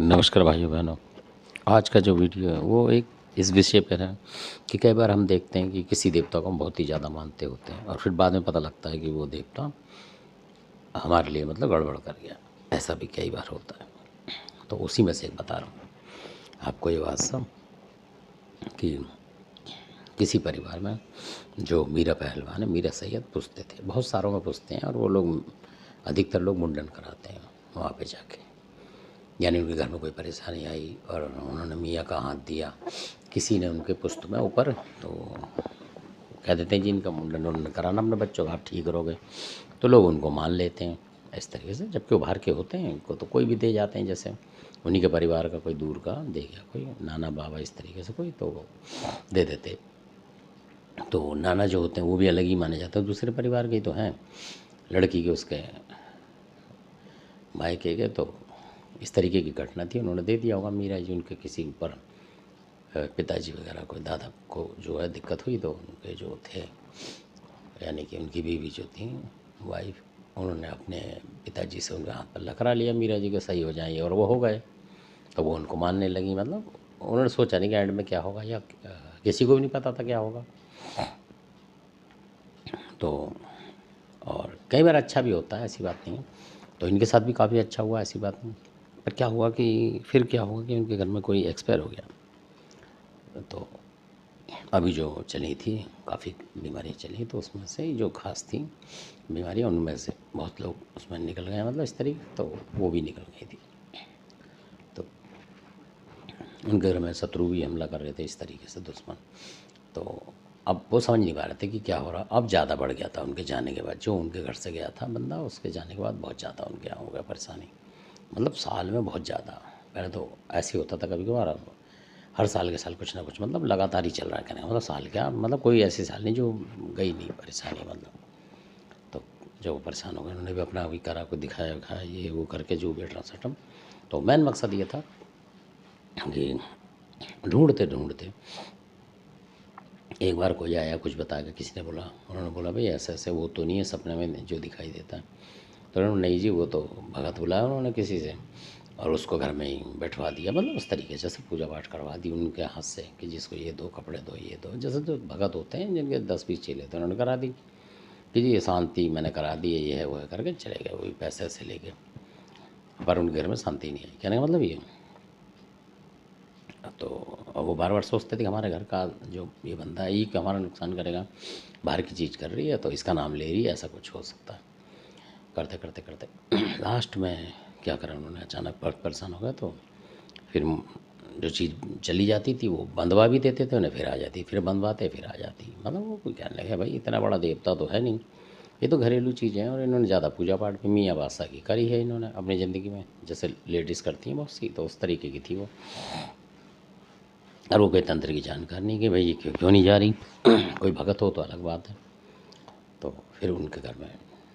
नमस्कार भाइयों बहनों। आज का जो वीडियो है वो एक इस विषय पर है कि कई बार हम देखते हैं कि किसी देवता को हम बहुत ही ज़्यादा मानते होते हैं और फिर बाद में पता लगता है कि वो देवता हमारे लिए मतलब गड़बड़ कर गया। ऐसा भी कई बार होता है। तो उसी में से एक बता रहा हूँ आपको ये बात सब कि किसी परिवार में जो मीरा पहलवान है, मीरा सैयद पूछते थे, बहुत सारों में पूछते हैं और वो लोग अधिकतर लोग मुंडन कराते हैं वहाँ पे जाके। यानी उनके घर में कोई परेशानी आई और उन्होंने मियाँ का हाथ दिया किसी ने उनके पुस्त में ऊपर, तो कह देते हैं जी इनका मुंडन उन्डन कराना अपने बच्चों का, आप ठीक रहोगे। तो लोग उनको मान लेते हैं इस तरीके से, जबकि वो बाहर के होते हैं, इनको तो कोई भी दे जाते हैं, जैसे उन्हीं के परिवार का कोई दूर का दे गया, कोई नाना बाबा इस तरीके से कोई, तो वो दे देते। तो नाना जो होते हैं वो भी अलग ही माने जाते हैं, दूसरे परिवार के ही तो हैं, लड़की के उसके मायके के। तो इस तरीके की घटना थी, उन्होंने दे दिया होगा मीरा जी उनके किसी ऊपर पिताजी वगैरह को, दादा को जो है दिक्कत हुई, तो उनके जो थे यानी कि उनकी बीवी जो थी वाइफ, उन्होंने अपने पिताजी से उनका हाथ पल्ला करा लिया मीरा जी के सही हो जाएंगे, और वो हो गए। तो वो उनको मानने लगी, मतलब उन्होंने सोचा नहीं कि एंड में क्या होगा, या किसी को भी नहीं पता था क्या होगा। तो और कई बार अच्छा भी होता है, ऐसी बात नहीं है। तो इनके साथ भी काफ़ी अच्छा हुआ, ऐसी बात नहीं। पर क्या हुआ कि फिर क्या हुआ कि उनके घर में कोई एक्सपायर हो गया। तो अभी जो चली थी काफ़ी बीमारियाँ चली, तो उसमें से जो खास थी बीमारियाँ उनमें से बहुत लोग उसमें निकल गए, मतलब इस तरीके, तो वो भी निकल गई थी। तो उनके घर में शत्रु भी हमला कर रहे थे इस तरीके से, दुश्मन। तो अब वो समझ नहीं पा रहे थे कि क्या हो रहा। अब ज़्यादा बढ़ गया था उनके जाने के बाद, जो उनके घर से गया था बंदा, उसके जाने के बाद बहुत ज़्यादा उनके यहाँ हो गया परेशानी, मतलब साल में बहुत ज़्यादा। पहले तो ऐसे ही होता था कभी कभार, अब हर साल के साल कुछ ना कुछ मतलब लगातार ही चल रहा है, कहने का मतलब साल क्या, मतलब कोई ऐसी साल नहीं जो गई नहीं परेशानी, मतलब। तो जो परेशान हो गए उन्होंने भी अपना अभी करा, को दिखाया विखाया ये वो करके जो भी ट्रांसटम। तो मेन मकसद ये था कि ढूंढते ढूंढते एक बार कोई आया, कुछ बता के, किसी ने बोला, उन्होंने बोला भाई ऐसे ऐसे वो तो नहीं है सपने में जो दिखाई देता है। तो उन्होंने नहीं जी वो तो भगत बुलाया उन्होंने किसी से, और उसको घर में ही बैठवा दिया, मतलब उस तरीके से जैसे पूजा पाठ करवा दी उनके हाथ से कि जिसको ये दो कपड़े दो ये दो, जैसे जो भगत होते हैं जिनके 10-20 चेले थे उन्होंने करा दी कि जी ये शांति मैंने करा दी है, ये है वो है करके चले गए, वही पैसे से लेके। पर उनके घर में शांति नहीं आई, कहने का मतलब ये। तो अब वो बार बार सोचते थे कि हमारे घर का जो ये बंदा है ये कि हमारा नुकसान करेगा, बाहर की चीज़ कर रही है तो इसका नाम ले रही है, ऐसा कुछ हो सकता है। करते करते करते लास्ट में क्या करा उन्होंने, अचानक परेशान हो गए। तो फिर जो चीज़ चली जाती थी वो बंधवा भी देते थे उन्हें, फिर आ जाती, फिर बंधवाते फिर आ जाती, मतलब वो कोई कहने लगे भाई इतना बड़ा देवता तो है नहीं, ये तो घरेलू चीज़ें हैं। और इन्होंने ज़्यादा पूजा पाठ भी मियाँ बादशाह की करी है इन्होंने अपनी ज़िंदगी में, जैसे लेडीज़ करती हैं बहुत सी, तो उस तरीके की थी वो। और वो कोई तंत्र की जानकार नहीं कि भाई ये क्यों क्यों नहीं जा रही कोई भगत हो तो अलग बात है। तो फिर उनके घर में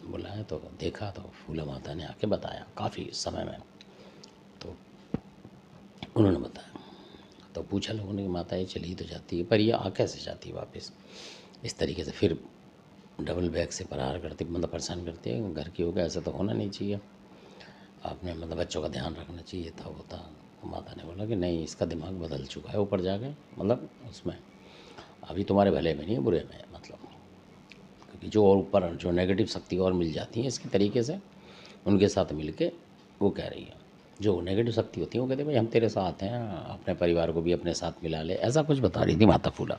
बुलाया तो देखा, तो फूला माता ने आके बताया काफ़ी समय में। तो उन्होंने बताया, तो पूछा लोगों ने कि माता ये चली तो जाती है, पर ये आ कैसे जाती है वापस इस तरीके से, फिर डबल बैग से प्रहार करती, मतलब परेशान करती है, घर की हो गया, ऐसा तो होना नहीं चाहिए, आपने मतलब बच्चों का ध्यान रखना चाहिए था, होता। तो माता ने बोला कि नहीं इसका दिमाग बदल चुका है ऊपर जाके, मतलब उसमें अभी तुम्हारे भले में नहीं है, बुरे में है, मतलब क्योंकि जो और ऊपर जो नेगेटिव शक्ति और मिल जाती है इसके तरीके से उनके साथ मिल के, वो कह रही है जो नेगेटिव शक्ति होती है वो कहते हैं भाई हम तेरे साथ हैं, अपने परिवार को भी अपने साथ मिला ले, ऐसा कुछ बता रही थी माता फूला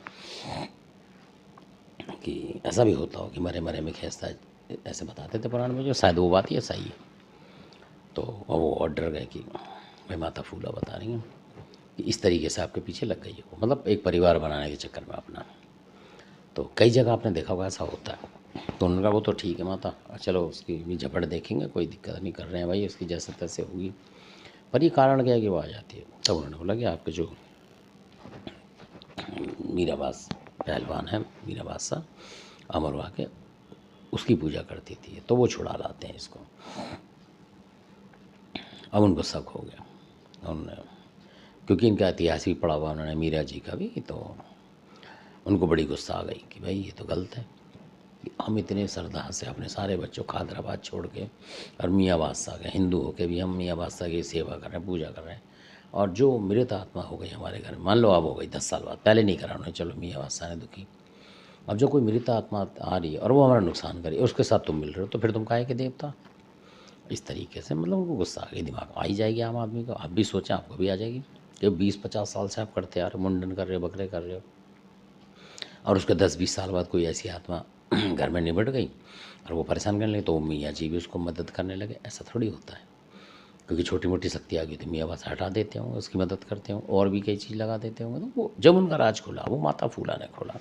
कि ऐसा भी होता हो कि मरे मरे में खींचता है, ऐसे बताते थे पुराण में, जो शायद वो बात ही सही है। तो वो और डर गए कि भाई माता फूला बता रही हैं कि इस तरीके से आपके पीछे लग गई है वो, मतलब एक परिवार बनाने के चक्कर में अपना। तो कई जगह आपने देखा होगा ऐसा होता है। तो उन्होंने कहा वो तो ठीक है माता, चलो उसकी भी झपट देखेंगे, कोई दिक्कत नहीं कर रहे हैं भाई, उसकी जैसे तैसे होगी, पर ये कारण क्या है कि वो आ जाती है। तब उन्होंने बोला कि आपके जो मीराबास पहलवान है, मीरा बादशाह अमरवा के, उसकी पूजा करती थी, तो वो छुड़ा लाते हैं इसको। अब उनको शक हो गया, उन्होंने, क्योंकि इनका इतिहास भी पढ़ा हुआ उन्होंने मीरा जी का भी, तो उनको बड़ी गुस्सा आ गई कि भाई ये तो गलत है, हम इतने श्रद्धा से अपने सारे बच्चों खादराबाद छोड़ के और मियाँ बादशाह के हिंदू होके भी हम मियाँ बादशाह की सेवा कर रहे हैं, पूजा कर रहे हैं, और जो मृत आत्मा हो गई हमारे घर में, मान लो अब हो गई 10 साल बाद, पहले नहीं करा उन्होंने, चलो मियाँ बादशाह ने दुखी, अब जो कोई मृत आत्मा आ रही है और वो हमारा नुकसान करे, उसके साथ तुम मिल रहे हो, तो फिर तुम काहे के देवता। इस तरीके से मतलब उनको गुस्सा आ गई, दिमाग में आ ही जाएगी आम आदमी को। आप भी सोचें, आपको भी आ जाएगी कि 20-50 साल से आप करते आ रहे हो, मुंडन कर रहे हो, बकरे कर रहे हो, और उसके 10-20 साल बाद कोई ऐसी आत्मा घर में निबट गई और वो परेशान करने लगे, तो मियाँ जी भी उसको मदद करने लगे। ऐसा थोड़ी होता है, क्योंकि छोटी मोटी शक्ति आ गई तो मियाँ बस हटा देते होंगे, उसकी मदद करते होंगे, और भी कई चीज़ लगा देते होंगे। तो वो जब उनका राज खुला, वो माता फूला ने खोला,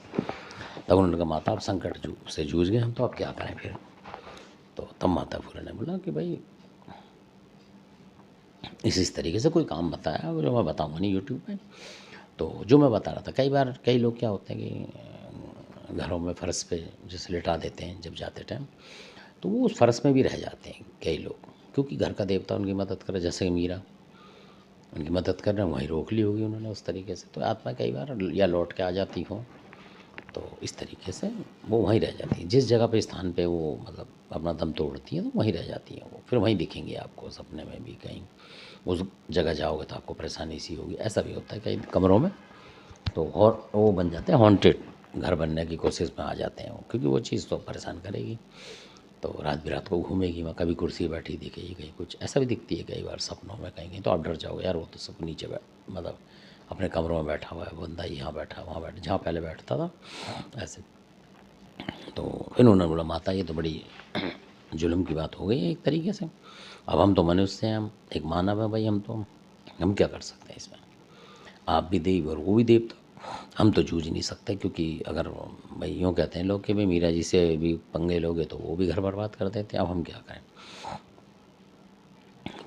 तब उन्होंने कहा माता अब संकट से जूझ गए हम, तो अब क्या करें फिर। तो तब माता फूला ने बोला कि भाई इस तरीके से कोई काम बताया जो मैं बताऊँगा नहीं यूट्यूब पे। तो जो मैं बता रहा था, कई बार कई लोग क्या होते हैं कि घरों में फ़र्श पे जैसे लिटा देते हैं जब जाते टाइम, तो वो उस फ़र्श में भी रह जाते हैं कई लोग, क्योंकि घर का देवता उनकी मदद करे। जैसे मीरा उनकी मदद कर रहे हैं, वहीं रोक ली होगी उन्होंने उस तरीके से, तो आत्मा कई बार या लौट के आ जाती हो, तो इस तरीके से वो वहीं रह जाती है। जिस जगह पे स्थान पे वो मतलब अपना दम तोड़ती हैं, तो वहीं रह जाती हैं वो, फिर वहीं दिखेंगी आपको सपने में भी। कहीं उस जगह जाओगे तो आपको परेशानी सी होगी। ऐसा भी होता है कई कमरों में, तो और वो बन जाते हैं हॉन्टेड, घर बनने की कोशिश में आ जाते हैं वो, क्योंकि वो चीज़ तो परेशान करेगी। तो रात बिरात को घूमेगी, वहाँ कभी कुर्सी बैठी दिखेगी, कहीं कुछ ऐसा भी दिखती है कई बार सपनों में। कहीं कहीं तो आप डर जाओगे, यार वो तो सब नीचे मतलब अपने कमरों में बैठा हुआ है बंदा, यहाँ बैठा वहाँ बैठा, जहाँ पहले बैठता था ऐसे। तो इन्होंने बोला माता ये तो बड़ी जुल्म की बात हो गई है एक तरीके से, अब हम तो मनुष्य हैं, हम एक मानव है भाई, हम क्या कर सकते हैं इसमें। आप भी देव और वो भी देवता, हम तो जूझ नहीं सकते, क्योंकि अगर भाई यूँ कहते हैं लोग कि भाई मीरा जी से भी पंगे लोगे तो वो भी घर बर्बाद कर देते हैं, अब हम क्या करें।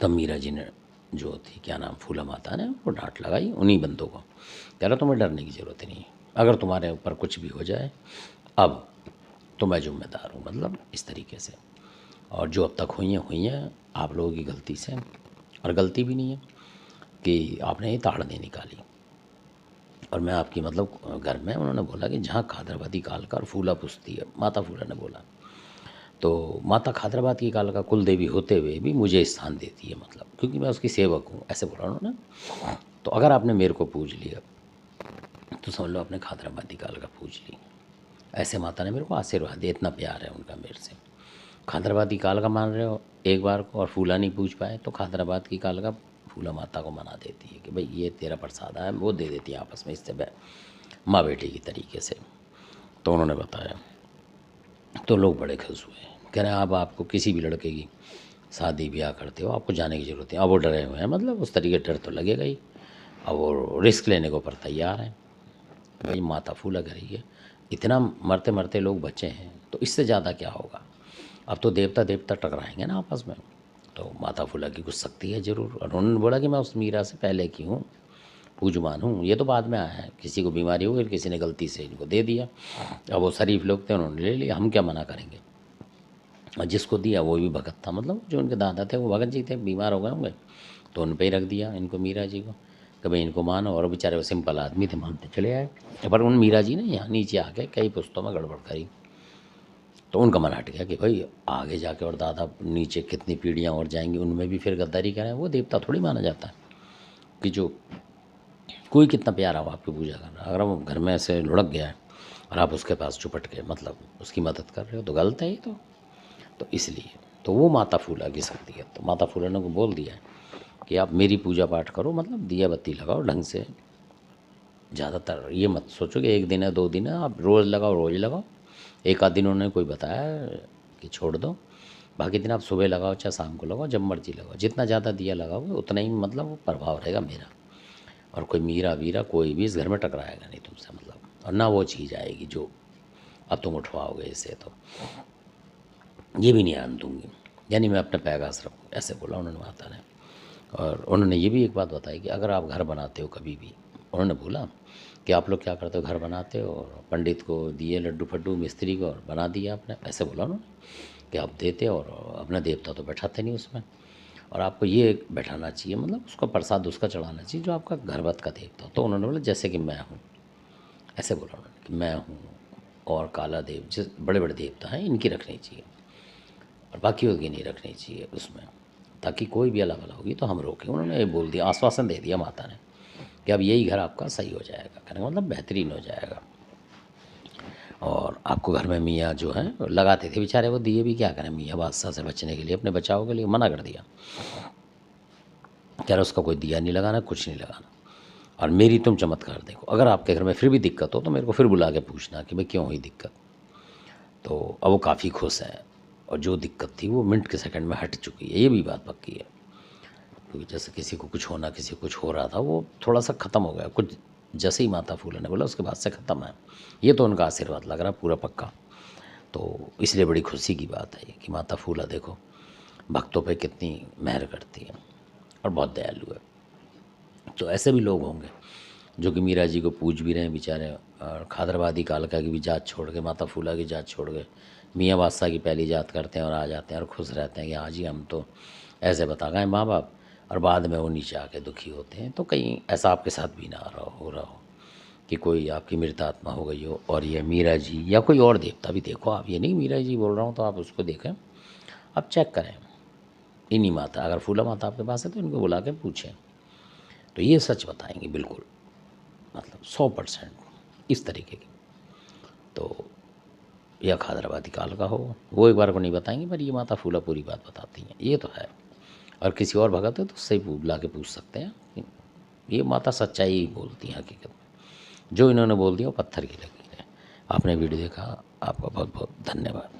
तब मीरा जी ने जो थी क्या नाम फूला माता ने वो डांट लगाई उन्हीं बंदों को, कह रहा तुम्हें डरने की ज़रूरत नहीं है, अगर तुम्हारे ऊपर कुछ भी हो जाए अब तो मैं जिम्मेदार हूँ, मतलब इस तरीके से। और जो अब तक हुई हैं आप लोगों की गलती से, और गलती भी नहीं है कि आपने ये ताड़ नहीं निकाली। और मैं आपकी मतलब घर में उन्होंने बोला कि जहाँ खादराबादी काल का और फूला पुछती है, माता फूला ने बोला, तो माता खादराबाद की काल का कुल देवी होते हुए भी मुझे स्थान देती है, मतलब क्योंकि मैं उसकी सेवक हूँ, ऐसे बोला उन्होंने। तो अगर आपने मेरे को पूज लिया तो समझ लो आपने खादराबादी काल का पूज ली, ऐसे माता ने मेरे को आशीर्वाद दिया, इतना प्यार है उनका मेरे से। खादराबादी काल का मान रहे हो एक बार को और फूला नहीं पूछ पाए, तो खादराबाद की काल का फूला माता को मना देती है कि भाई ये तेरा प्रसाद है, वो दे देती है आपस में, इससे माँ बेटी की तरीके से। तो उन्होंने बताया, तो लोग बड़े खुश हुए, कह रहे हैं अब आपको किसी भी लड़के की शादी ब्याह करते हो आपको जाने की ज़रूरत है। अब वो डरे हुए हैं, मतलब उस तरीके डर तो लगेगा ही, अब वो रिस्क लेने को पर तैयार हैं। भाई माता फूला कह है, इतना मरते मरते लोग बचे हैं, तो इससे ज़्यादा क्या होगा। अब तो देवता देवता टकराएंगे ना आपस में, तो माता फूला की कुछ शक्ति है ज़रूर। और उन्होंने बोला कि मैं उस मीरा से पहले की हूँ, पूजमान हूँ, ये तो बाद में आया है, किसी को बीमारी हो गई, किसी ने गलती से इनको दे दिया, अब वो शरीफ लोग थे उन्होंने ले लिया, हम क्या मना करेंगे। और जिसको दिया वो भी भगत था, मतलब जो उनके दादा थे वो भगत जी थे, बीमार हो गए होंगे तो उन पर ही रख दिया इनको, मीरा जी को, कि भाई इनको मानो। और बेचारे वो सिंपल आदमी थे, मानते चले आए। पर उन मीरा जी ने यहाँ नीचे आके कई पुस्तों में गड़बड़ करी, तो उनका मन हट गया कि भाई आगे जाके और दादा नीचे कितनी पीढ़ियाँ और जाएंगी, उनमें भी फिर गद्दारी करें। वो देवता थोड़ी माना जाता है कि जो कोई कितना प्यारा हो आपकी पूजा कर रहा है, अगर वो घर में ऐसे लुढ़क गया है और आप उसके पास चुपट के मतलब उसकी मदद कर रहे हो तो गलत है ये तो इसलिए तो वो माता फूला की शक्ति है। तो माता फूला ने को बोल दिया है कि आप मेरी पूजा पाठ करो, मतलब दिया बत्ती लगाओ ढंग से, ज़्यादातर ये मत सोचो कि एक दिन है 2 दिन है, आप रोज़ लगाओ रोज़ लगाओ। एक आध दिन उन्होंने कोई बताया कि छोड़ दो, बाकी दिन आप सुबह लगाओ चाहे शाम को लगाओ, जब मर्जी लगाओ, जितना ज़्यादा दिया लगाओगे उतना ही मतलब वो प्रभाव रहेगा मेरा। और कोई मीरा वीरा कोई भी इस घर में टकराएगा नहीं तुमसे, मतलब और ना वो चीज़ आएगी जो अब तुम उठवाओगे इसे, तो ये भी नहीं आन दूंगी, यानी मैं अपने पैगास रखूँ, ऐसे बोला उन्होंने माता ने। और उन्होंने ये भी एक बात बताई कि अगर आप घर बनाते हो कभी भी, उन्होंने बोला कि आप लोग क्या करते हो, घर बनाते हो और पंडित को दिए लड्डू फड्डू मिस्त्री को और बना दिया आपने, ऐसे बोला उन्होंने कि आप देते और अपना देवता तो बैठाते नहीं उसमें, और आपको ये बैठाना चाहिए, मतलब उसका प्रसाद उसका चढ़ाना चाहिए जो आपका घरवत का देवता हो। तो उन्होंने बोला जैसे कि मैं हूँ, ऐसे बोला उन्होंने कि मैं हूँ, और काला देव जिस बड़े बड़े देवता हैं इनकी रखनी चाहिए और बाकियों की नहीं रखनी चाहिए उसमें। ताकि कोई भी अला भला होगी तो हम रोकें। उन्होंने ये बोल दिया, आश्वासन दे दिया माता ने कि अब यही घर आपका सही हो जाएगा, कहने का मतलब बेहतरीन हो जाएगा। और आपको घर में मियाँ जो हैं लगाते थे बेचारे, वो दिए भी क्या करें, मियाँ बादशाह से बचने के लिए, अपने बचाव के लिए मना कर दिया, कह रहा उसका कोई दिया नहीं लगाना, कुछ नहीं लगाना। और मेरी तुम चमत्कार देखो, अगर आपके घर में फिर भी दिक्कत हो तो मेरे को फिर बुला के पूछना कि भाई क्यों हुई दिक्कत। तो अब वो काफ़ी खुश हैं, और जो दिक्कत थी वो मिनट के सेकंड में हट चुकी है, ये भी बात पक्की है। क्योंकि जैसे किसी को कुछ होना, किसी को कुछ हो रहा था, वो थोड़ा सा ख़त्म हो गया कुछ, जैसे ही माता फूले ने बोला उसके बाद से ख़त्म है। ये तो उनका आशीर्वाद लग रहा पूरा पक्का। तो इसलिए बड़ी खुशी की बात है कि माता फूला देखो भक्तों पे कितनी मेहर करती है और बहुत दयालु है। तो ऐसे भी लोग होंगे जो कि मीरा जी को पूज भी रहे हैं बेचारे, और खादरवादी कालका की भी जात छोड़ के, माता फूला की जात छोड़ के मियाँ बादशाह की पहली जात करते हैं और आ जाते हैं और खुश रहते हैं कि हाँ जी हम तो ऐसे बता गए माँ बाप, और बाद में वो नीचे आके दुखी होते हैं। तो कहीं ऐसा आपके साथ भी ना हो रहा हो कि कोई आपकी मृत आत्मा हो गई हो और ये मीरा जी या कोई और देवता भी देखो आप, ये नहीं मीरा जी बोल रहा हूँ तो आप उसको देखें, आप चेक करें इन्हीं माता, अगर फूला माता आपके पास है तो इनको बुला के पूछें, तो ये सच बताएंगे बिल्कुल, मतलब 100% इस तरीके की। तो या खादराबादी काल का हो, वो एक बार को नहीं बताएंगे, पर ये माता फूला पूरी बात बताती हैं, ये तो है। और किसी और भगत है तो उससे ही बुला के पूछ सकते हैं, ये माता सच्चाई ही बोलती हैं हकीकत में। जो इन्होंने बोल दिया वो पत्थर की लकीर है। आपने वीडियो देखा, आपका बहुत बहुत धन्यवाद।